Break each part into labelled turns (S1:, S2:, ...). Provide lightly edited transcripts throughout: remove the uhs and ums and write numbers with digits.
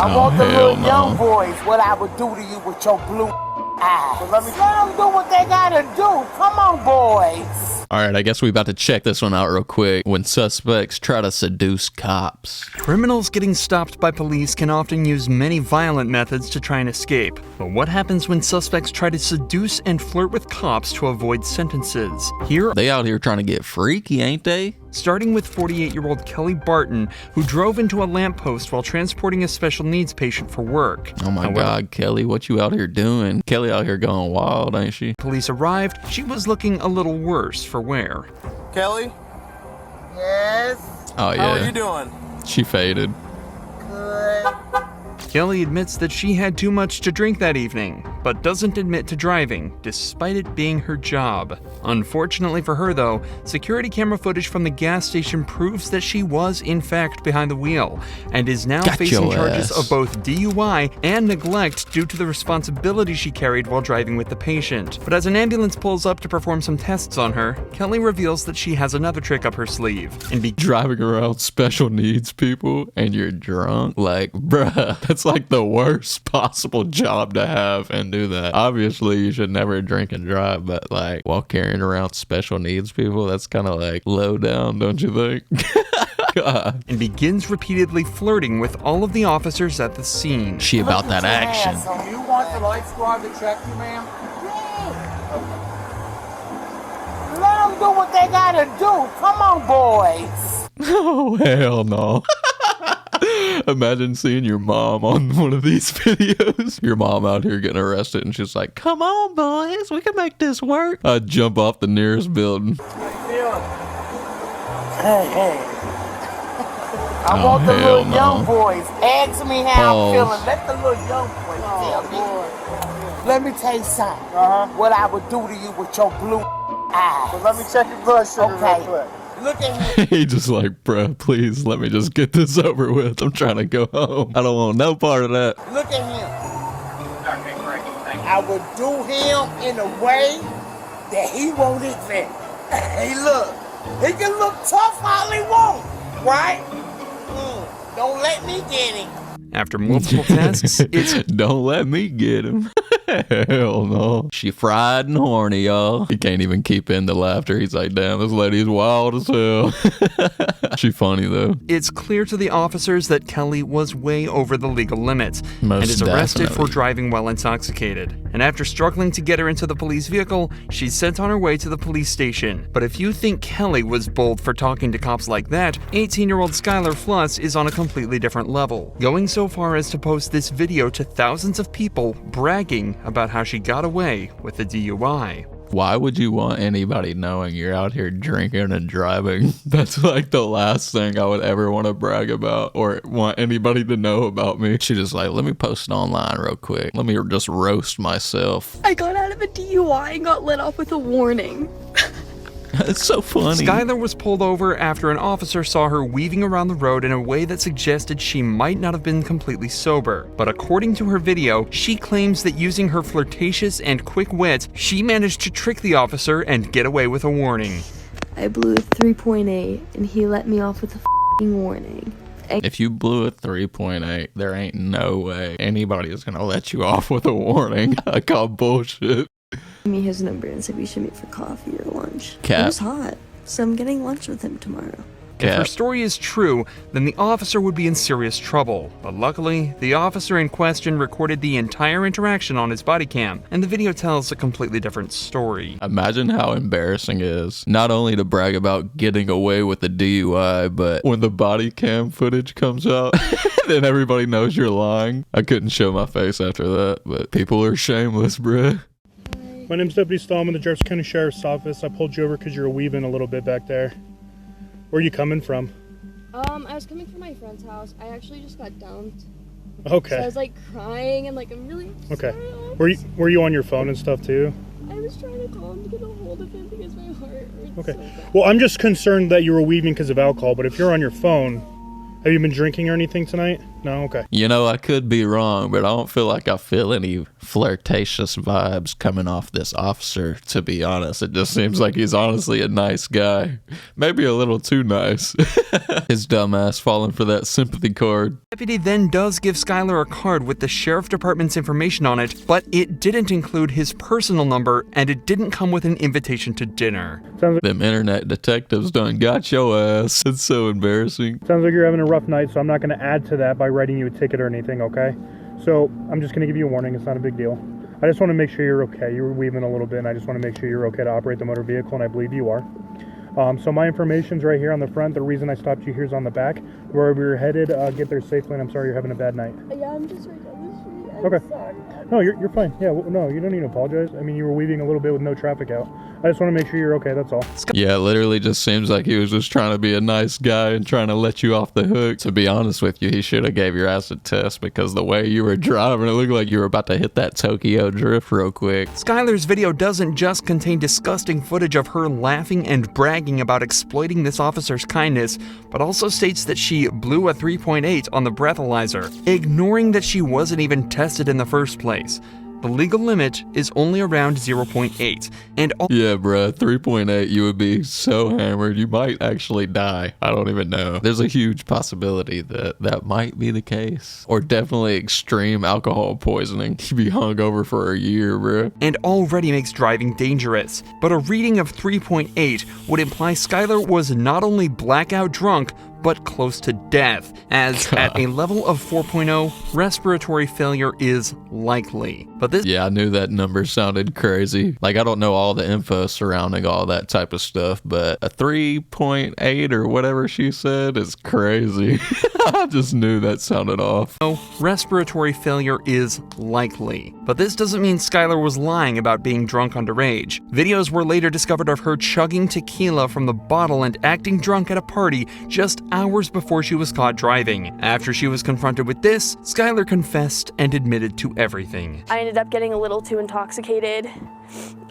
S1: I want the little young boys, what I would do to you with your blue eyes. But let them do what they gotta do. Come on, boys.
S2: Alright, I guess we about to check this one out real quick. When suspects try to seduce cops.
S3: Criminals getting stopped by police can often use many violent methods to try and escape. But what happens when suspects try to seduce and flirt with cops to avoid sentences? Here,
S2: They out here trying to get freaky, ain't they?
S3: starting with 48-year-old Kelly Barton, who drove into a lamppost while transporting a special needs patient for work.
S2: Oh my God, Kelly, what you out here doing? Kelly out here going wild, ain't she?
S3: Police arrived, she was looking a little worse for wear.
S4: Kelly?
S1: Yes.
S2: Oh yeah.
S4: How are you doing?
S2: She faded.
S1: Good.
S3: Kelly admits that she had too much to drink that evening, but doesn't admit to driving, despite it being her job. Unfortunately for her though, security camera footage from the gas station proves that she was in fact behind the wheel, and is now
S2: Got
S3: facing
S2: your
S3: charges
S2: ass.
S3: of both DUI and neglect due to the responsibility she carried while driving with the patient. But as an ambulance pulls up to perform some tests on her, Kelly reveals that she has another trick up her sleeve, and
S2: Driving around special needs people and you're drunk? Like, bruh, that's like the worst possible job to have and do that. Obviously, you should never drink and drive, but like, while carrying around special needs people, that's kind of like low down, don't you think? God.
S3: and begins repeatedly flirting with all of the officers at the scene.
S2: She about that action.
S1: So you want the light squad to check you, ma'am? Let them do what they gotta do. Come on, boys.
S2: Oh, hell no. Imagine seeing your mom on one of these videos. Your mom out here getting arrested and she's like, come on, boys, we can make this work. I'd jump off the nearest building.
S1: Hey. I want the
S2: hell
S1: little
S2: no.
S1: young boys. Ask me how
S2: Pause.
S1: I'm feeling. Let the little young boys tell me. Let me tell you something. What I would do to you with your blue eyes.
S4: Well, let me check your blood sugar real quick.
S1: Look at me.
S2: He just like, bruh, please let me just get this over with. I'm trying to go home. I don't want no part of that.
S1: Look at him. I would do him in a way that he won't even. Hey, look. He can look tough all he wants, right? Don't let me get him.
S3: After multiple tests, it's
S2: Don't let me get him. Hell no. She fried and horny, y'all. He can't even keep in the laughter. He's like, damn, this lady's wild as hell. She funny though.
S3: It's clear to the officers that Kelly was way over the legal limits
S2: Most
S3: and is arrested
S2: definitely.
S3: for driving while intoxicated. And after struggling to get her into the police vehicle, she's sent on her way to the police station. But if you think Kelly was bold for talking to cops like that, 18-year-old Skylar Fluss is on a completely different level, going so far as to post this video to thousands of people bragging about how she got away with a DUI.
S2: Why would you want anybody knowing you're out here drinking and driving? That's like the last thing I would ever want to brag about or want anybody to know about me. She just like, let me post it online real quick. Let me just roast myself.
S5: I got out of a DUI and got let off with a warning.
S2: It's so funny.
S3: Skylar was pulled over after an officer saw her weaving around the road in a way that suggested she might not have been completely sober. But according to her video, she claims that using her flirtatious and quick wit, she managed to trick the officer and get away with a warning.
S5: I blew a 3.8 and he let me off with a f***ing warning.
S2: If you blew a 3.8, there ain't no way anybody is going to let you off with a warning. I call bullshit.
S5: Gave me his number and said we should meet for coffee or lunch.
S2: Cap.
S5: It was hot, so I'm getting lunch with him tomorrow.
S3: If her
S2: Cap.
S3: story is true, then the officer would be in serious trouble. But luckily, the officer in question recorded the entire interaction on his body cam, and the video tells a completely different story.
S2: Imagine how embarrassing it is, not only to brag about getting away with the DUI, but when the body cam footage comes out, then everybody knows you're lying. I couldn't show my face after that, but people are shameless, bruh.
S6: My name's Deputy Stallman, the Jefferson County Sheriff's Office. I pulled you over because you were weaving a little bit back there. Where are you coming from?
S7: I was coming from my friend's house. I actually just got dumped.
S6: Okay.
S7: So I was like crying and like I'm really upset.
S6: Okay. Were you on your phone and stuff too?
S7: I was trying to call him to get a hold of him because my heart hurts
S6: Okay.
S7: so bad.
S6: Well, I'm just concerned that you were weaving because of alcohol, but if you're on your phone, have you been drinking or anything tonight? No? Okay.
S2: You know, I could be wrong, but I don't feel like I feel any flirtatious vibes coming off this officer, to be honest. It just seems like he's honestly a nice guy. Maybe a little too nice. His dumbass falling for that sympathy card.
S3: Deputy then does give Skylar a card with the sheriff department's information on it, but it didn't include his personal number, and it didn't come with an invitation to dinner.
S2: Them internet detectives done got your ass. It's so embarrassing.
S6: Sounds like you're having a rough night, so I'm not going to add to that by writing you a ticket or anything, okay? So I'm just going to give you a warning. It's not a big deal. I just want to make sure you're okay. You were weaving a little bit, and I just want to make sure you're okay to operate the motor vehicle, and I believe you are. So my information's right here on the front. The reason I stopped you here is on the back. Wherever you're headed, get there safely, and I'm sorry you're having a bad night.
S7: Yeah, I'm just right down the street. I'm
S6: Okay.
S7: sorry.
S6: No, you're fine. Yeah, no, you don't need to apologize. I mean, you were weaving a little bit with no traffic out. I just want to make sure you're okay, that's all.
S2: Yeah, it literally just seems like he was just trying to be a nice guy and trying to let you off the hook. To be honest with you, he should have gave your ass a test, because the way you were driving, it looked like you were about to hit that Tokyo drift real quick.
S3: Skylar's video doesn't just contain disgusting footage of her laughing and bragging about exploiting this officer's kindness, but also states that she blew a 3.8 on the breathalyzer, ignoring that she wasn't even tested in the first place. The legal limit is only around 0.8, and
S2: Yeah, bruh, 3.8, you would be so hammered, you might actually die. I don't even know. There's a huge possibility that that might be the case. Or definitely extreme alcohol poisoning. You'd be hungover for a year, bruh.
S3: and already makes driving dangerous. But a reading of 3.8 would imply Skylar was not only blackout drunk, but close to death, as at a level of 4.0, respiratory failure is likely. But this
S2: Yeah, I knew that number sounded crazy. Like, I don't know all the info surrounding all that type of stuff, but a 3.8 or whatever she said is crazy. I just knew that sounded off.
S3: respiratory failure is likely. But this doesn't mean Skylar was lying about being drunk underage. Videos were later discovered of her chugging tequila from the bottle and acting drunk at a party just hours before she was caught driving. After she was confronted with this, Skylar confessed and admitted to everything.
S5: I ended up getting a little too intoxicated.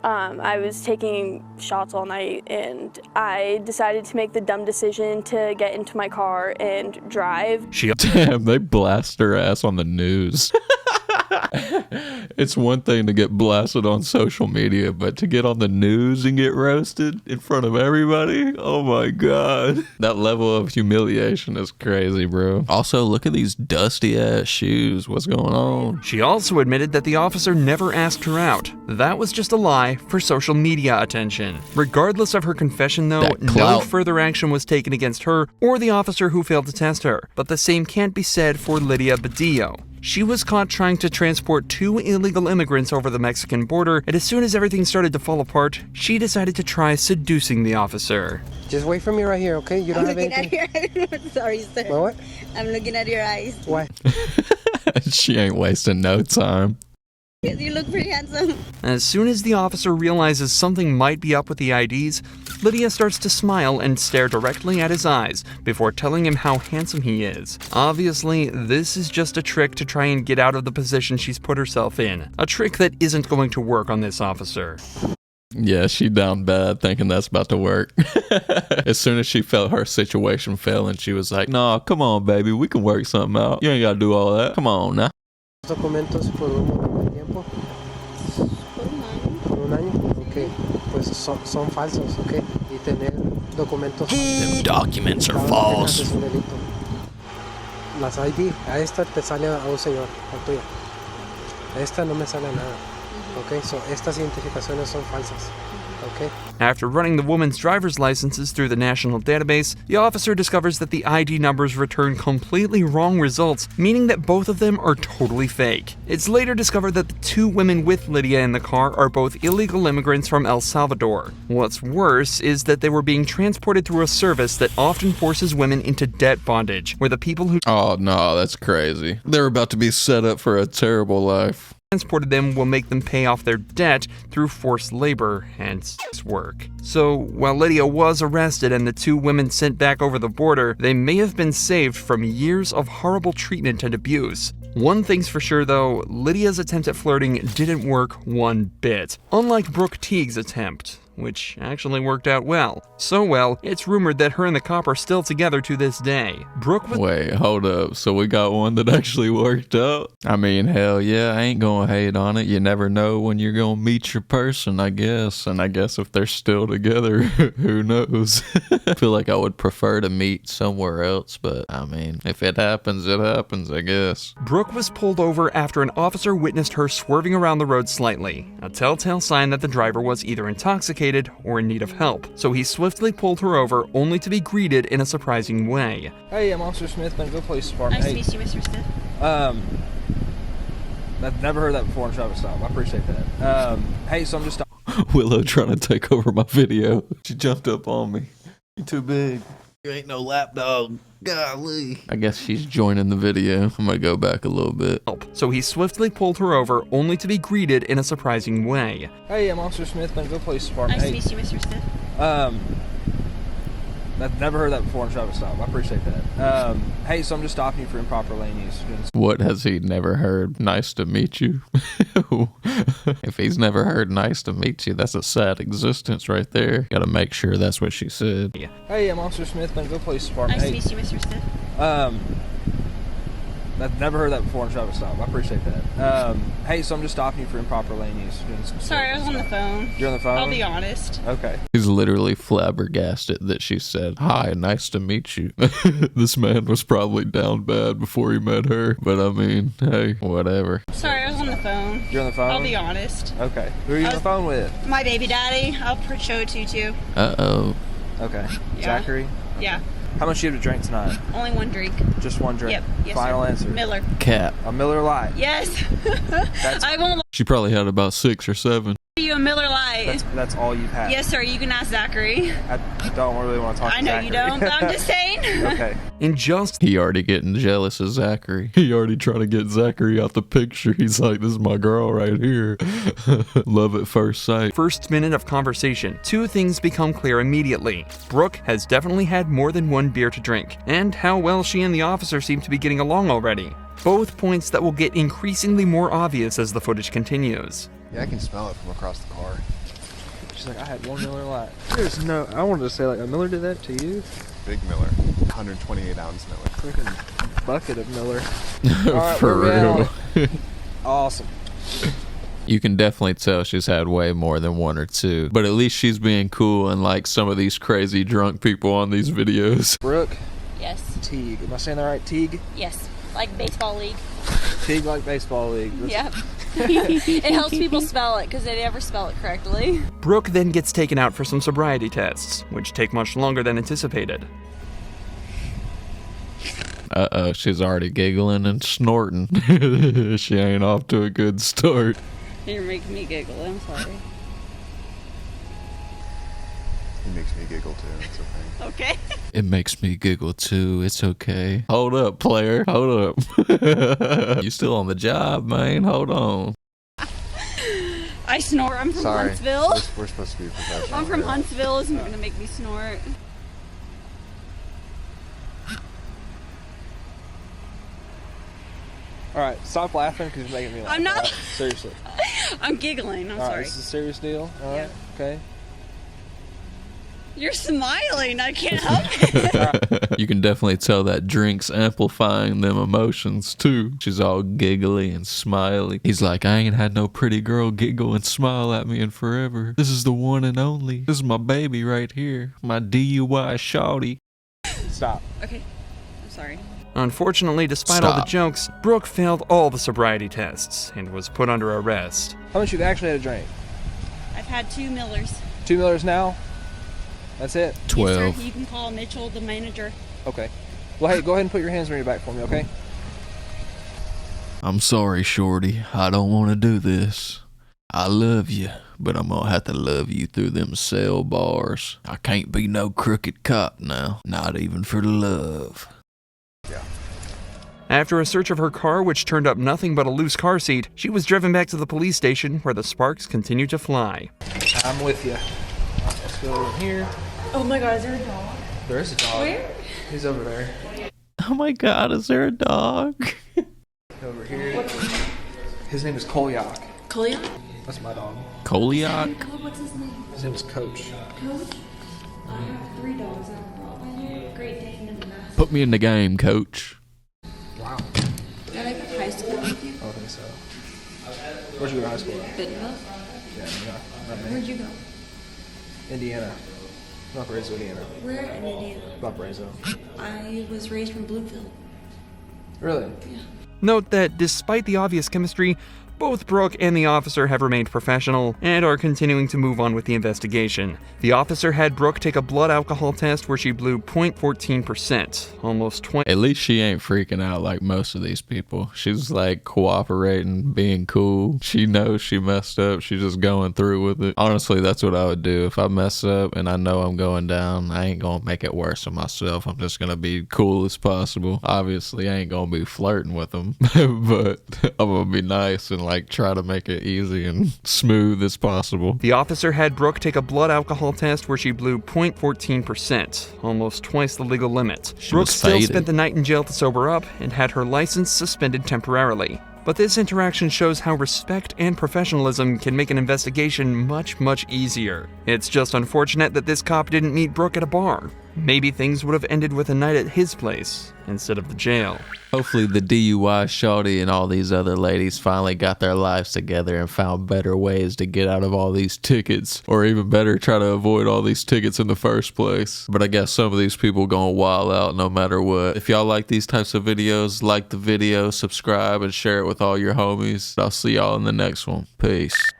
S5: I was taking shots all night, and I decided to make the dumb decision to get into my car and drive.
S2: Damn, they blast her ass on the news. It's one thing to get blasted on social media, but to get on the news and get roasted in front of everybody? Oh my god. That level of humiliation is crazy, bro. Also, look at these dusty ass shoes. What's going on?
S3: She also admitted that the officer never asked her out. That was just a lie for social media attention. Regardless of her confession, though,
S2: That
S3: no
S2: clout.
S3: further action was taken against her or the officer who failed to test her. But the same can't be said for Lydia Badillo. She was caught trying to transport 2 illegal immigrants over the Mexican border, and as soon as everything started to fall apart, she decided to try seducing the officer.
S8: Just wait for me right here, okay? You don't have
S9: looking
S8: anything.
S9: at your sorry, sir.
S8: What?
S9: I'm looking at your eyes.
S8: Why?
S2: She ain't wasting no time.
S9: You look pretty handsome.
S3: As soon as the officer realizes something might be up with the IDs, Lydia starts to smile and stare directly at his eyes before telling him how handsome he is. Obviously, this is just a trick to try and get out of the position she's put herself in. A trick that isn't going to work on this officer.
S2: Yeah, she down bad thinking that's about to work. As soon as she felt her situation failing, she was like, "Nah, come on, baby, we can work something out. You ain't gotta do all that. Come on now."
S8: Documentos por un tiempo. Por un año. Ok. Pues son falsos, ok. Y tener documentos.
S2: Them documents are
S8: Cada
S2: false.
S8: es un delito. Las ID, a esta te sale a un señor, a tuya. A esta no me sale nada. Ok, so estas identificaciones son falsas. Okay.
S3: After running the woman's driver's licenses through the national database, the officer discovers that the ID numbers return completely wrong results, meaning that both of them are totally fake. It's later discovered that the 2 women with Lydia in the car are both illegal immigrants from El Salvador. What's worse is that they were being transported through a service that often forces women into debt bondage, where the people who
S2: Oh no, that's crazy. They're about to be set up for a terrible life.
S3: transported them will make them pay off their debt through forced labor and sex work. So, while Lydia was arrested and the 2 women sent back over the border, they may have been saved from years of horrible treatment and abuse. One thing's for sure though, Lydia's attempt at flirting didn't work one bit. Unlike Brooke Teague's attempt, which actually worked out well. So well, it's rumored that her and the cop are still together to this day. Brooke was—
S2: Wait, hold up. So we got one that actually worked out? I mean, hell yeah, I ain't gonna hate on it. You never know when you're gonna meet your person, I guess. And I guess if they're still together, who knows? I feel like I would prefer to meet somewhere else, but I mean, if it happens, I guess.
S3: Brooke was pulled over after an officer witnessed her swerving around the road slightly, a telltale sign that the driver was either intoxicated or in need of help. So he swiftly pulled her over, only to be greeted in a surprising way.
S4: Hey, I'm Officer Smith, Bentonville Police Department.
S9: Nice to meet you, Mr. Smith.
S4: I've never heard that before in a traffic stop. I appreciate that. Hey, so I'm just...
S2: Willow trying to take over my video. She jumped up on me. You're too big. You ain't no lapdog. Golly. I guess she's joining the video. I'm gonna go back a little bit.
S3: So he swiftly pulled her over, only to be greeted in a surprising way.
S4: Hey, I'm Officer Smith, Bentonville Police Department.
S9: Nice to meet you, Mr. Smith.
S4: I've never heard that before in a traffic stop. I appreciate that. Hey, so I'm just stopping you for improper lane use.
S2: What has he never heard? Nice to meet you. If he's never heard nice to meet you, that's a sad existence right there. Gotta make sure that's what she said.
S4: Hey, I'm Officer Smith, Bentonville Police Department.
S9: Nice to meet you, Mr. Smith.
S4: I've never heard that before in a traffic stop. I appreciate that. Hey, so I'm just stopping you for improper lane use.
S9: Sorry, I was on the phone.
S4: You're on the phone?
S9: I'll be honest.
S4: Okay.
S2: He's literally flabbergasted that she said, "Hi, nice to meet you." This man was probably down bad before he met her, but I mean, hey, whatever.
S9: Sorry, I was on the phone.
S4: You're on the phone?
S9: I'll be honest.
S4: Okay. Who are you on the phone with?
S9: My baby daddy. I'll show it to you too.
S2: Uh-oh.
S4: Okay.
S9: Yeah.
S4: Zachary?
S9: Yeah.
S4: How much do you have to drink tonight?
S9: Only one drink.
S4: Just one drink?
S9: Yep. Yes,
S4: Final
S9: sir.
S4: answer?
S9: Miller.
S2: Cat.
S4: A Miller Lite?
S9: Yes. I won't lie
S2: She probably had about 6 or 7.
S9: to you, a Miller Lite.
S4: That's all you've had?
S9: Yes, sir. You can ask Zachary.
S4: I don't really want to talk to
S9: I know
S4: Zachary.
S9: you don't, but I'm just saying.
S4: Okay.
S2: He already getting jealous of Zachary. He already trying to get Zachary out the picture. He's like, this is my girl right here. Love at first sight.
S3: First minute of conversation, two things become clear immediately. Brooke has definitely had more than one beer to drink, and how well she and the officer seem to be getting along already. Both points that will get increasingly more obvious as the footage continues.
S10: Yeah, I can smell it from across the car.
S4: She's like, I had one Miller Lite. There's no... I wanted to say, like, a Miller did that to you?
S10: Big Miller. 128-ounce Miller.
S4: Freaking bucket of Miller. Alright,
S2: For real.
S4: Awesome.
S2: You can definitely tell she's had way more than 1 or 2. But at least she's being cool, unlike some of these crazy drunk people on these videos.
S4: Brooke?
S9: Yes.
S4: Teague. Am I saying that right? Teague?
S9: Yes. Like baseball league.
S4: Teague like baseball league.
S9: Yep. It helps people spell it because they never spell it correctly.
S3: Brooke then gets taken out for some sobriety tests, which take much longer than anticipated.
S2: Uh-oh, she's already giggling and snorting. She ain't off to a good start.
S9: You're making me giggle. I'm sorry.
S10: He makes me giggle too. It's okay.
S9: Okay.
S2: It makes me giggle too. It's okay. Hold up, player. Hold up. You still on the job, man. Hold on.
S9: I snort. I'm from
S10: Sorry.
S9: Huntsville.
S10: We're supposed to be professional.
S9: I'm from
S10: here.
S9: Huntsville. Isn't going to make me snort.
S4: Alright, stop laughing because you're making me laugh.
S9: I'm not.
S4: Right? Seriously.
S9: I'm giggling. I'm
S4: Alright,
S9: sorry.
S4: this is a serious deal. Alright, okay.
S9: You're smiling. I can't help it.
S2: You can definitely tell that drink's amplifying them emotions too. She's all giggly and smiley. He's like, I ain't had no pretty girl giggle and smile at me in forever. This is the one and only. This is my baby right here. My DUI shawty.
S4: Stop.
S9: Okay. I'm sorry.
S3: Unfortunately, despite all the jokes, Brooke failed all the sobriety tests and was put under arrest.
S4: How much you've actually had a drink?
S9: I've had 2 Millers.
S4: 2 Millers now? That's it?
S2: 12.
S9: Yes, sir. You can call Mitchell, the manager.
S4: Okay. Well, hey, go ahead and put your hands on your back for me, okay?
S2: I'm sorry, shorty. I don't want to do this. I love you, but I'm gonna have to love you through them cell bars. I can't be no crooked cop now. Not even for the love.
S10: Yeah.
S3: After a search of her car, which turned up nothing but a loose car seat, she was driven back to the police station where the sparks continued to fly.
S4: I'm with you. Let's go in here.
S9: Oh my God, is there a dog?
S4: There is a dog.
S9: Where?
S4: He's over there.
S2: Oh my God, is there a dog?
S4: Over here. His name is Kolyak.
S9: Kolya?
S4: That's my dog.
S2: Koliak?
S7: What's his name?
S4: His name's Coach.
S7: Coach? I have 3 dogs. I have a Rottweiler, Great Dane, and a Mastiff.
S2: Put me in the game, coach.
S4: Wow.
S7: Did I go to high school with you?
S4: I don't think so. Where'd you go to high school at?
S7: Bentonville?
S4: Yeah.
S7: Where'd you go?
S4: Indiana. Valparaiso, Indiana.
S7: Where in Indiana?
S4: Valparaiso.
S7: I was raised from Bloomfield.
S4: Really?
S7: Yeah.
S3: Note that despite the obvious chemistry, both Brooke and the officer have remained professional and are continuing to move on with the investigation. The officer had Brooke take a blood alcohol test where she blew 0.14%, almost 20.
S2: At least she ain't freaking out like most of these people. She's like cooperating, being cool. She knows she messed up. She's just going through with it. Honestly, that's what I would do. If I mess up and I know I'm going down, I ain't gonna make it worse on myself. I'm just gonna be cool as possible. Obviously, I ain't gonna be flirting with them, but I'm gonna be nice and like try to make it easy and smooth as possible.
S3: The officer had Brooke take a blood alcohol test where she blew 0.14%, almost twice the legal limit. Brooke still spent the night in jail to sober up and had her license suspended temporarily. But this interaction shows how respect and professionalism can make an investigation much, much easier. It's just unfortunate that this cop didn't meet Brooke at a bar. Maybe things would have ended with a night at his place instead of the jail.
S2: Hopefully the DUI shawty and all these other ladies finally got their lives together and found better ways to get out of all these tickets, or even better, try to avoid all these tickets in the first place. But I guess some of these people gonna wild out no matter what. If y'all like these types of videos, like the video, subscribe, and share it with all your homies. I'll see y'all in the next one. Peace.